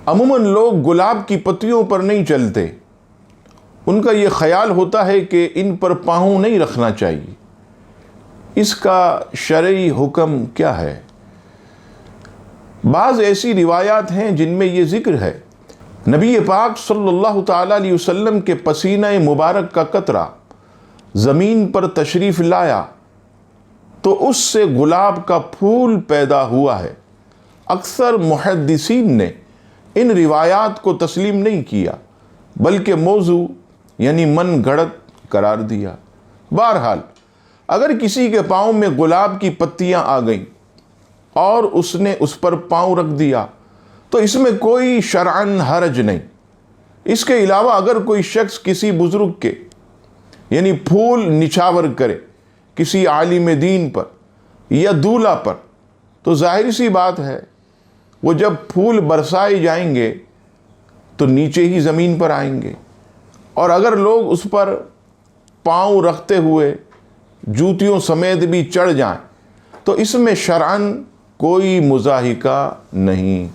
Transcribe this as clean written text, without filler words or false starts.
عموماً لوگ گلاب کی پتیوں پر نہیں چلتے، ان کا یہ خیال ہوتا ہے کہ ان پر پاؤں نہیں رکھنا چاہیے۔ اس کا شرعی حکم کیا ہے؟ بعض ایسی روایات ہیں جن میں یہ ذکر ہے، نبی پاک صلی اللہ تعالیٰ علیہ وسلم کے پسینہ مبارک کا قطرہ زمین پر تشریف لایا تو اس سے گلاب کا پھول پیدا ہوا ہے۔ اکثر محدثین نے ان روایات کو تسلیم نہیں کیا بلکہ موضوع یعنی من گھڑت قرار دیا۔ بہرحال اگر کسی کے پاؤں میں گلاب کی پتیاں آ گئیں اور اس نے اس پر پاؤں رکھ دیا تو اس میں کوئی شرعاً حرج نہیں۔ اس کے علاوہ اگر کوئی شخص کسی بزرگ کے یعنی پھول نچھاور کرے کسی عالم دین پر یا دولہا پر تو ظاہر سی بات ہے وہ جب پھول برسائے جائیں گے تو نیچے ہی زمین پر آئیں گے، اور اگر لوگ اس پر پاؤں رکھتے ہوئے جوتیوں سمیت بھی چڑھ جائیں تو اس میں شرعاً کوئی مضاحکہ نہیں۔